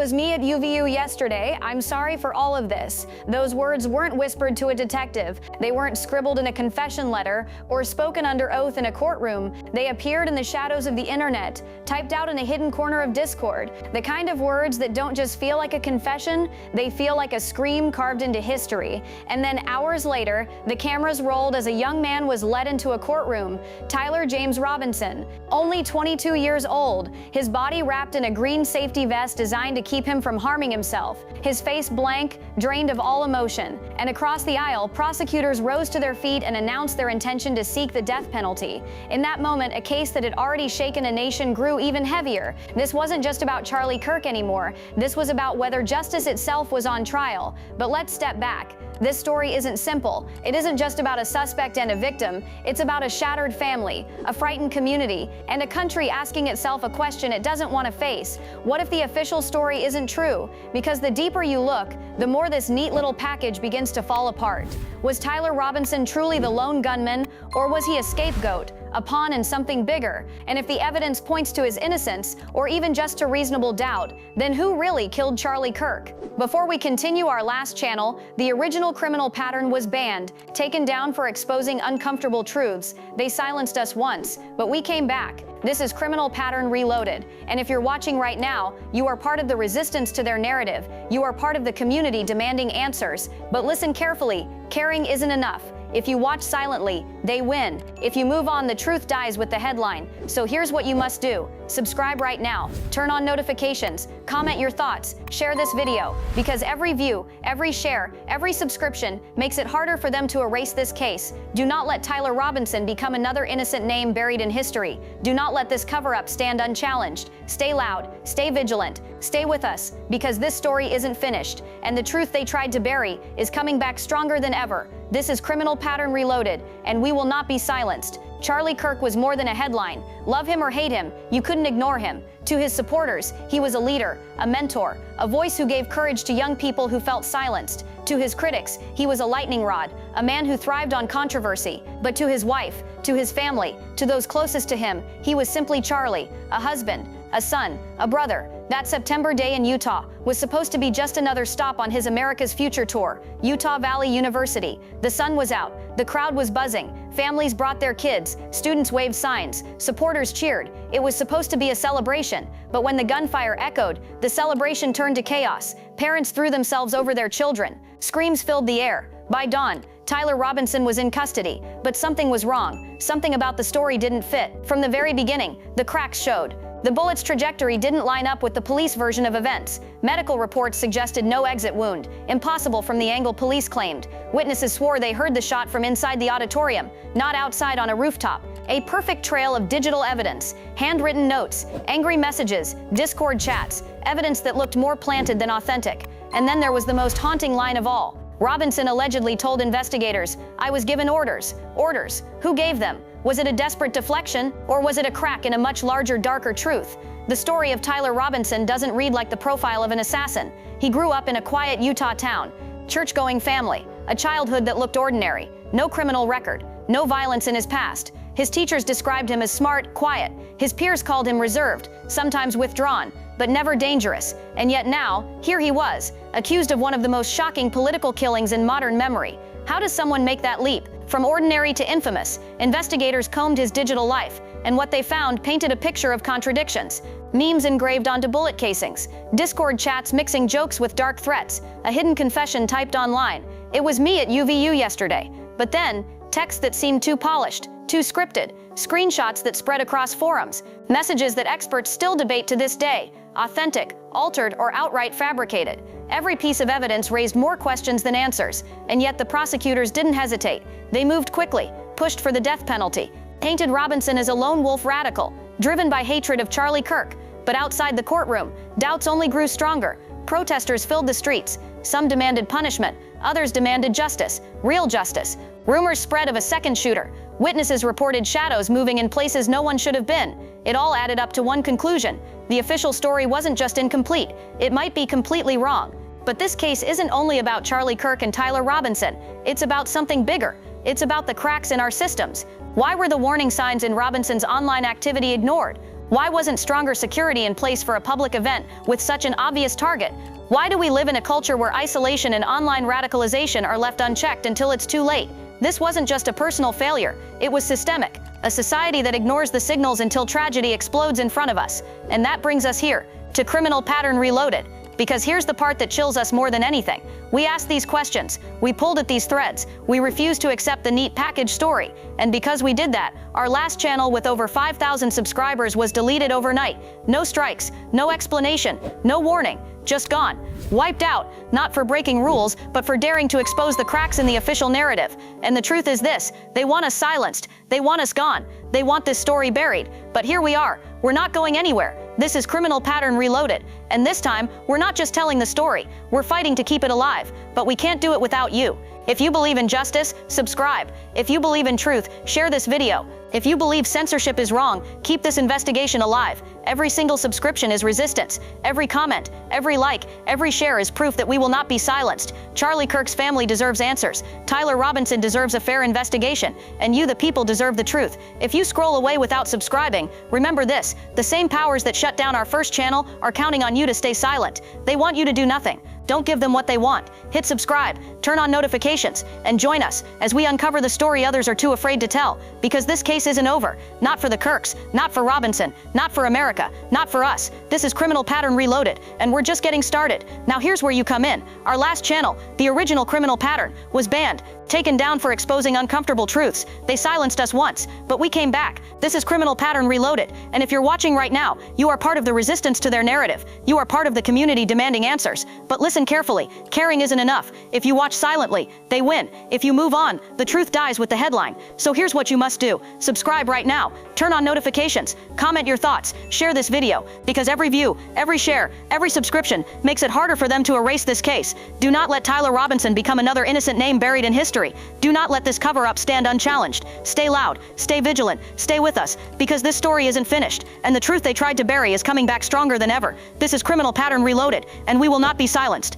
was me at UVU yesterday. I'm sorry for all of this. Those words weren't whispered to a detective. They weren't scribbled in a confession letter or spoken under oath in a courtroom. They appeared in the shadows of the internet, typed out in a hidden corner of Discord. The kind of words that don't just feel like a confession, they feel like a scream carved into history. And then hours later, the cameras rolled as a young man was led into a courtroom. Tyler James Robinson, only 22 years old, his body wrapped in a green safety vest designed to keep him from harming himself, his face blank, drained of all emotion. And across the aisle, prosecutors rose to their feet and announced their intention to seek the death penalty. In that moment, a case that had already shaken a nation grew even heavier. This wasn't just about Charlie Kirk anymore. This was about whether justice itself was on trial. But let's step back. This story isn't simple. It isn't just about a suspect and a victim. It's about a shattered family, a frightened community, and a country asking itself a question it doesn't want to face. What if the official story isn't true? Because the deeper you look, the more this neat little package begins to fall apart. Was Tyler Robinson truly the lone gunman, or was he a scapegoat, a pawn in something bigger? And if the evidence points to his innocence, or even just to reasonable doubt, then who really killed Charlie Kirk? Before we continue our last channel, the original Criminal Pattern was banned, taken down for exposing uncomfortable truths. They silenced us once, but we came back. This is Criminal Pattern Reloaded, and if you're watching right now, you are part of the resistance to their narrative. You are part of the community demanding answers. But listen carefully, caring isn't enough. If you watch silently, they win. If you move on, the truth dies with the headline. So here's what you must do. Subscribe right now, turn on notifications, comment your thoughts, share this video, because every view, every share, every subscription makes it harder for them to erase this case. Do not let Tyler Robinson become another innocent name buried in history. Do not let this cover-up stand unchallenged. Stay loud, stay vigilant, stay with us, because this story isn't finished, and the truth they tried to bury is coming back stronger than ever. This is Criminal Pattern Reloaded, and we will not be silenced. Charlie Kirk was more than a headline. Love him or hate him, you couldn't ignore him. To his supporters, he was a leader, a mentor, a voice who gave courage to young people who felt silenced. To his critics, he was a lightning rod, a man who thrived on controversy. But to his wife, to his family, to those closest to him, he was simply Charlie, a husband, a son, a brother. That September day in Utah was supposed to be just another stop on his America's Future tour, Utah Valley University. The sun was out, the crowd was buzzing, families brought their kids, students waved signs, supporters cheered. It was supposed to be a celebration, but when the gunfire echoed, the celebration turned to chaos. Parents threw themselves over their children. Screams filled the air. By dawn, Tyler Robinson was in custody, but something was wrong. Something about the story didn't fit. From the very beginning, the cracks showed. The bullet's trajectory didn't line up with the police version of events. Medical reports suggested no exit wound, impossible from the angle police claimed. Witnesses swore they heard the shot from inside the auditorium, not outside on a rooftop. A perfect trail of digital evidence, handwritten notes, angry messages, Discord chats, evidence that looked more planted than authentic. And then there was the most haunting line of all. Robinson allegedly told investigators, "I was given orders." Orders? Who gave them? Was it a desperate deflection, or was it a crack in a much larger, darker truth? The story of Tyler Robinson doesn't read like the profile of an assassin. He grew up in a quiet Utah town, church-going family, a childhood that looked ordinary, no criminal record, no violence in his past. His teachers described him as smart, quiet. His peers called him reserved, sometimes withdrawn, but never dangerous. And yet now, here he was, accused of one of the most shocking political killings in modern memory. How does someone make that leap? From ordinary to infamous, investigators combed his digital life, and what they found painted a picture of contradictions. Memes engraved onto bullet casings, Discord chats mixing jokes with dark threats, a hidden confession typed online. It was me at UVU yesterday. But then, texts that seemed too polished, too scripted, screenshots that spread across forums, messages that experts still debate to this day, authentic, altered, or outright fabricated. Every piece of evidence raised more questions than answers, and yet the prosecutors didn't hesitate. They moved quickly, pushed for the death penalty, painted Robinson as a lone wolf radical, driven by hatred of Charlie Kirk. But outside the courtroom, doubts only grew stronger. Protesters filled the streets. Some demanded punishment, others demanded justice, real justice. Rumors spread of a second shooter. Witnesses reported shadows moving in places no one should have been. It all added up to one conclusion. The official story wasn't just incomplete, it might be completely wrong. But this case isn't only about Charlie Kirk and Tyler Robinson. It's about something bigger. It's about the cracks in our systems. Why were the warning signs in Robinson's online activity ignored? Why wasn't stronger security in place for a public event with such an obvious target? Why do we live in a culture where isolation and online radicalization are left unchecked until it's too late? This wasn't just a personal failure, it was systemic. A society that ignores the signals until tragedy explodes in front of us. And that brings us here, to Criminal Pattern Reloaded. Because here's the part that chills us more than anything. We asked these questions, we pulled at these threads, we refused to accept the neat package story. And because we did that, our last channel with over 5,000 subscribers was deleted overnight. No strikes, no explanation, no warning, just gone. Wiped out, not for breaking rules, but for daring to expose the cracks in the official narrative. And the truth is this, they want us silenced, they want us gone, they want this story buried. But here we are, we're not going anywhere. This is Criminal Pattern Reloaded. And this time, we're not just telling the story, we're fighting to keep it alive. But we can't do it without you. If you believe in justice, subscribe. If you believe in truth, share this video. If you believe censorship is wrong, keep this investigation alive. Every single subscription is resistance. Every comment, every like, every share is proof that we will not be silenced. Charlie Kirk's family deserves answers. Tyler Robinson deserves a fair investigation. And you, the people, deserve the truth. If you scroll away without subscribing, remember this, the same powers that shut down our first channel are counting on you to stay silent. They want you to do nothing. Don't give them what they want. Hit subscribe, turn on notifications, and join us as we uncover the story others are too afraid to tell. Because this case isn't over. Not for the Kirks, not for Robinson, not for America, not for us. This is Criminal Pattern Reloaded, and we're just getting started. Now here's where you come in. Our last channel, the original Criminal Pattern, was banned, taken down for exposing uncomfortable truths. They silenced us once, but we came back. This is Criminal Pattern Reloaded, and if you're watching right now, you are part of the resistance to their narrative. You are part of the community demanding answers. But listen carefully, caring isn't enough. If you watch silently, they win. If you move on, the truth dies with the headline. So here's what you must do. Subscribe right now, turn on notifications, comment your thoughts, share this video, because every view, every share, every subscription makes it harder for them to erase this case. Do not let Tyler Robinson become another innocent name buried in history. Do not let this cover-up stand unchallenged. Stay loud, stay vigilant, stay with us, because this story isn't finished, and the truth they tried to bury is coming back stronger than ever. This is Criminal Pattern Reloaded, and we will not be silenced.